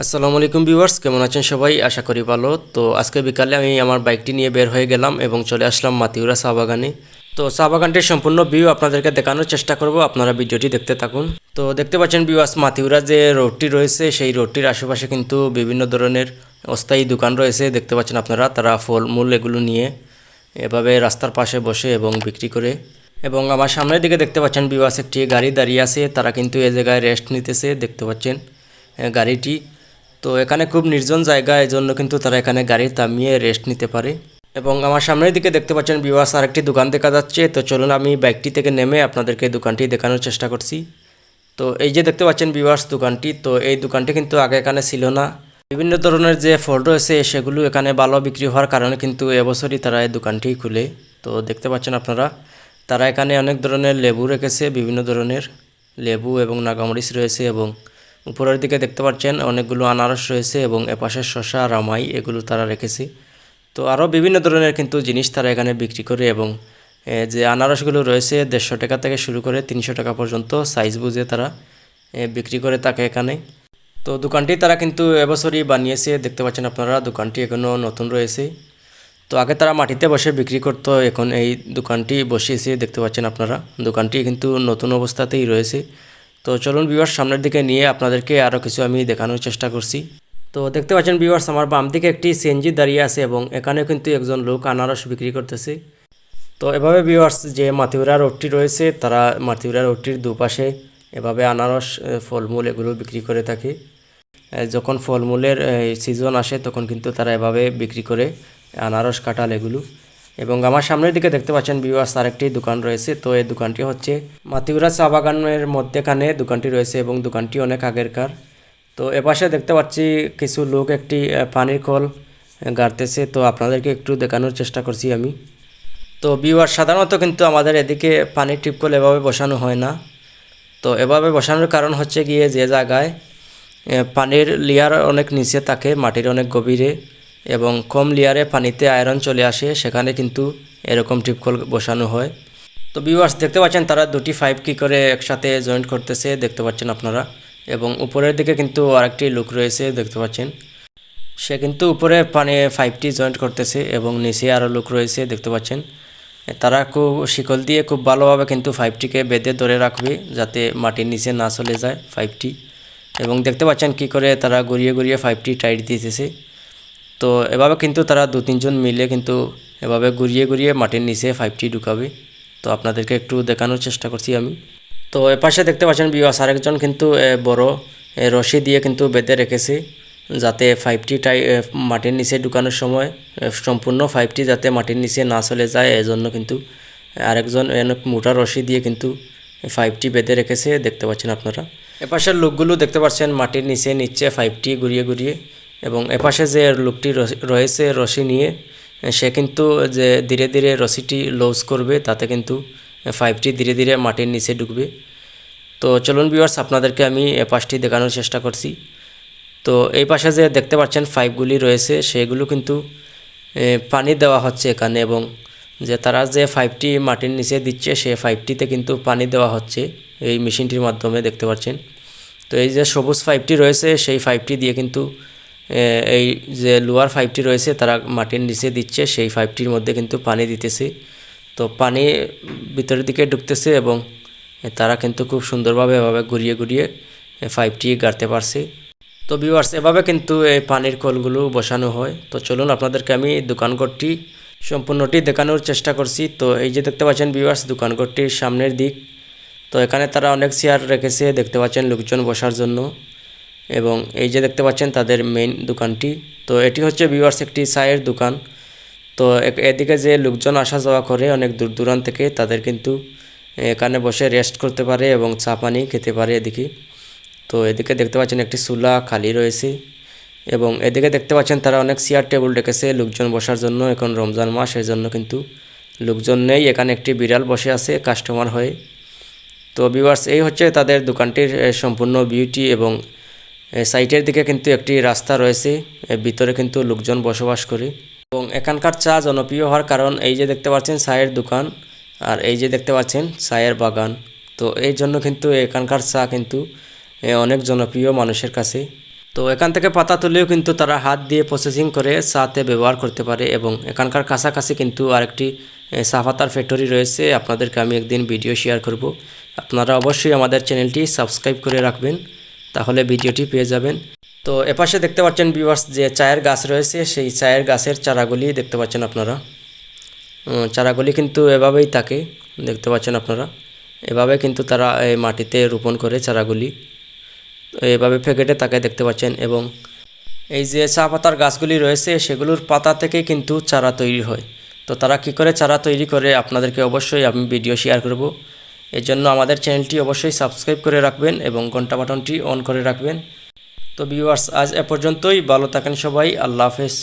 আসসালামু আলাইকুম ভিউয়ার্স, কেমন আছেন সবাই? আশা করি ভালো। তো আজকে বিকালে আমি আমার বাইকটি নিয়ে বের হয়ে গেলাম এবং চলে আসলাম মাতিউরা চা বাগানে। তো চা বাগানটির সম্পূর্ণ ভিউ আপনাদেরকে দেখানোর চেষ্টা করব, আপনারা ভিডিওটি দেখতে থাকুন। তো দেখতে পাচ্ছেন ভিউয়ার্স, মাতিউরা যে রোডটি রয়েছে সেই রোডটির আশেপাশে কিন্তু বিভিন্ন ধরনের অস্থায়ী দোকান রয়েছে। দেখতে পাচ্ছেন আপনারা, তারা ফলমূল এগুলো নিয়ে এভাবে রাস্তার পাশে বসে এবং বিক্রি করে। এবং আমার সামনের দিকে দেখতে পাচ্ছেন ভিউয়ার্স, একটি গাড়ি দাঁড়িয়ে আছে, তারা কিন্তু এই জায়গায় রেস্ট নিতেছে। দেখতে পাচ্ছেন গাড়িটি। তো এখানে খুব নির্জন জায়গা, এই জন্য কিন্তু তারা এখানে গাড়ি থামিয়ে রেস্ট নিতে পারে। এবং আমার সামনের দিকে দেখতে পাচ্ছেন ভিউয়ার্স, আরেকটি দোকান দেখা যাচ্ছে। তো চলুন আমি বাইকটি থেকে নেমে আপনাদেরকে দোকানটি দেখানোর চেষ্টা করছি। তো এই যে দেখতে পাচ্ছেন ভিউয়ার্স দোকানটি, তো এই দোকানটি কিন্তু আগে এখানে ছিল না। বিভিন্ন ধরনের যে ফল রয়েছে সেগুলো এখানে ভালো বিক্রি হওয়ার কারণে কিন্তু এবছরই তারা এই দোকানটি খুলে। তো দেখতে পাচ্ছেন আপনারা, তারা এখানে অনেক ধরনের লেবু রেখেছে, বিভিন্ন ধরনের লেবু এবং নাগামরিচ রয়েছে। এবং উপরের দিকে দেখতে পাচ্ছেন অনেকগুলো আনারস রয়েছে এবং এপাশে শসা, রামাই এগুলো তারা রেখেছে। তো আরও বিভিন্ন ধরনের কিন্তু জিনিস তারা এখানে বিক্রি করে। এবং যে আনারসগুলো রয়েছে 150 টাকা থেকে শুরু করে 300 টাকা পর্যন্ত সাইজ বুঝে তারা বিক্রি করে থাকে এখানে। তো দোকানটি তারা কিন্তু এবছরই বানিয়েছে। দেখতে পাচ্ছেন আপনারা, দোকানটি এখনও নতুন রয়েছে। তো আগে তারা মাটিতে বসে বিক্রি করতো, এখন এই দোকানটি বসিয়েছে। দেখতে পাচ্ছেন আপনারা, দোকানটি কিন্তু নতুন অবস্থাতেই রয়েছে। তো চলুন ভিউয়ার্স, সামনের দিকে নিয়ে আপনাদেরকে আরও কিছু আমি দেখানোর চেষ্টা করছি। তো দেখতে পাচ্ছেন ভিউয়ার্স, আমার বাম দিকে একটি সিএনজি দাঁড়িয়ে আছে এবং এখানে কিন্তু একজন লোক আনারস বিক্রি করতেছে। তো এভাবে ভিউয়ার্স, যে মাতিউরা রোডটি রয়েছে, তারা মাতিউরা রোডটির দুপাশে এভাবে আনারস, ফলমূল এগুলো বিক্রি করে থাকে। যখন ফলমূলের সিজন আসে তখন কিন্তু তারা এভাবে বিক্রি করে আনারস, কাঁঠাল এগুলো। এবং আমার সামনের দিকে দেখতে পাচ্ছেন ভিউয়ার্স, আরেকটি দোকান রয়েছে। তো এই দোকানটি হচ্ছে মাতিউরা চা বাগানের মধ্যেখানে দোকানটি রয়েছে এবং দোকানটি অনেক আগেরকার। তো এপাশে দেখতে পাচ্ছি কিছু লোক একটি পানির কল গাড়তেছে। তো আপনাদেরকে একটু দেখানোর চেষ্টা করছি আমি। তো ভিউয়ার, সাধারণত কিন্তু আমাদের এদিকে পানির টিপকল এভাবে বসানো হয় না। তো এভাবে বসানোর কারণ হচ্ছে গিয়ে, যে জায়গায় পানির লেয়ার অনেক নিচে থাকে, মাটির অনেক গভীরে এবং কম লেয়ারে পানিতে আয়রন চলে আসে, সেখানে কিন্তু এরকম টিপকল বসানো হয়। তো ভিউয়ার্স দেখতে পাচ্ছেন, তারা দুটি পাইপ কী করে একসাথে জয়েন্ট করতেছে, দেখতে পাচ্ছেন আপনারা। এবং উপরের দিকে কিন্তু আরেকটি লোক রয়েছে, দেখতে পাচ্ছেন। সে কিন্তু উপরে পাইপটি জয়েন্ট করতেছে এবং নিচে আরও লোক রয়েছে, দেখতে পাচ্ছেন। তারা খুব শিকল দিয়ে খুব ভালোভাবে কিন্তু পাইপটিকে বেঁধে ধরে রাখবে, যাতে মাটির নিচে না চলে যায় পাইপটি। এবং দেখতে পাচ্ছেন কি করে তারা ঘুরিয়ে ঘুরিয়ে পাইপটি টাইট দিতেছে। তো এভাবে কিন্তু তারা 2-3 জন মিলে কিন্তু এভাবে ঘুরিয়ে ঘুরিয়ে মাটির নিচে পাইপটি ঢুকাবে। তো আপনাদেরকে একটু দেখানোর চেষ্টা করছি আমি। তো এপাশে দেখতে পাচ্ছেন ভিউয়ার্স, আরেকজন কিন্তু বড় রশি দিয়ে কিন্তু বেঁধে রেখেছে, যাতে পাইপটি মাটির নিচে ঢুকানোর সময় সম্পূর্ণ পাইপটি যাতে মাটির নিচে না চলে যায়, এজন্য কিন্তু আরেকজন মোটা রশি দিয়ে কিন্তু পাইপটি বেঁধে রেখেছে, দেখতে পাচ্ছেন আপনারা। এপাশের লোকগুলো দেখতে পাচ্ছেন মাটির নিচে নিচ্ছে পাইপটি ঘুরিয়ে ঘুরিয়ে। এবং এপাশে যে লোকটি রয়েছে রশি নিয়ে, সে কিন্তু যে ধীরে ধীরে রশিটি লুজ করবে, তাতে কিন্তু পাইপটি ধীরে ধীরে মাটির নিচে ঢুকবে। তো চলুন ভিউয়ার্স, আপনাদেরকে আমি পাশটি দেখানোর চেষ্টা করছি। তো এই পাশে যে দেখতে পাচ্ছেন পাইপগুলি রয়েছে, সেগুলো কিন্তু পানি দেওয়া হচ্ছে এখানে। এবং যে তারা যে পাইপটি মাটির নিচে দিচ্ছে, সে পাইপটিতে কিন্তু পানি দেওয়া হচ্ছে এই মেশিনটির মাধ্যমে, দেখতে পাচ্ছেন। তো এই যে সবুজ পাইপটি রয়েছে, সেই পাইপটি দিয়ে কিন্তু এই যে লোয়ার পাইপটি রয়েছে তারা মাটির নিচে দিচ্ছে, সেই পাইপটির মধ্যে কিন্তু পানি দিতেছে। তো পানি ভিতরের দিকে ঢুকতেছে এবং তারা কিন্তু খুব সুন্দরভাবে এভাবে ঘুরিয়ে ঘুরিয়ে পাইপটি গাড়তে পারছে। তো ভিউয়ার্স, এভাবে কিন্তু এই পানির কলগুলো বসানো হয়। তো চলুন আপনাদেরকে আমি দোকানঘরটি সম্পূর্ণটি দেখানোর চেষ্টা করছি। তো এই যে দেখতে পাচ্ছেন ভিউয়ার্স, দোকানঘরটির সামনের দিক। তো এখানে তারা অনেক চেয়ার রেখেছে, দেখতে পাচ্ছেন, লোকজন বসার জন্য। এবং এই যে দেখতে পাচ্ছেন তাদের মেইন দোকানটি। তো এটি হচ্ছে ভিউয়ার্স একটি চায়ের দোকান। তো এদিকে যে লোকজন আসা যাওয়া করে অনেক দূর দূরান্ত থেকে, তাদের কিন্তু এখানে বসে রেস্ট করতে পারে এবং চা পানি খেতে পারে এদিকে। তো এদিকে দেখতে পাচ্ছেন একটি চুলা খালি রয়েছে। এবং এদিকে দেখতে পাচ্ছেন তারা অনেক চেয়ার টেবিল রেখেছে লোকজন বসার জন্য। এখন রমজান মাস, এই জন্য কিন্তু লোকজন নেই। এখানে একটি বিড়াল বসে আছে কাস্টমার হয়ে। তো ভিউয়ার্স, এই হচ্ছে তাদের দোকানটির সম্পূর্ণ বিউটি। এবং সাইটের দিকে কিন্তু একটি রাস্তা রয়েছে, ভিতরে কিন্তু লোকজন বসবাস করে। এবং এখানকার চা জনপ্রিয় হওয়ার কারণ, এই যে দেখতে পাচ্ছেন চায়ের দোকান, আর এই যে দেখতে পাচ্ছেন চায়ের বাগান। তো এই জন্য কিন্তু এখানকার চা কিন্তু অনেক জনপ্রিয় মানুষের কাছে। তো এখান থেকে পাতা তুলেও কিন্তু তারা হাত দিয়ে প্রসেসিং করে চাতে ব্যবহার করতে পারে এবং এখানকার কাছাকাছি কিন্তু আরেকটি চা পাতার ফ্যাক্টরি রয়েছে, আপনাদেরকে আমি একদিন ভিডিও শেয়ার করব। আপনারা অবশ্যই আমাদের চ্যানেলটি সাবস্ক্রাইব করে রাখবেন, তাহলে ভিডিওটি পেয়ে যাবেন। তো এপাশে দেখতে পাচ্ছেন ভিউয়ার্স যে চায়ের গাছ রয়েছে, সেই চায়ের গাছের চারাগুলি দেখতে পাচ্ছেন আপনারা। চারাগুলি কিন্তু এভাবেই থাকে, দেখতে পাচ্ছেন আপনারা। এভাবে কিন্তু তারা এই মাটিতে রোপণ করে চারাগুলি, এভাবে প্যাকেটে তাকে দেখতে পাচ্ছেন। এবং এই যে চা পাতার গাছগুলি রয়েছে সেগুলোর পাতা থেকে কিন্তু চারা তৈরি হয়। তো তারা কি করে চারা তৈরি করে আপনাদেরকে অবশ্যই আমি ভিডিও শেয়ার করব। এর জন্য আমাদের চ্যানেলটি অবশ্যই সাবস্ক্রাইব করে রাখবেন এবং ঘন্টা বাটনটি অন করে রাখবেন। তো ভিউয়ার্স, আজ এ পর্যন্তই। ভালো থাকেন সবাই। আল্লাহ হাফেজ।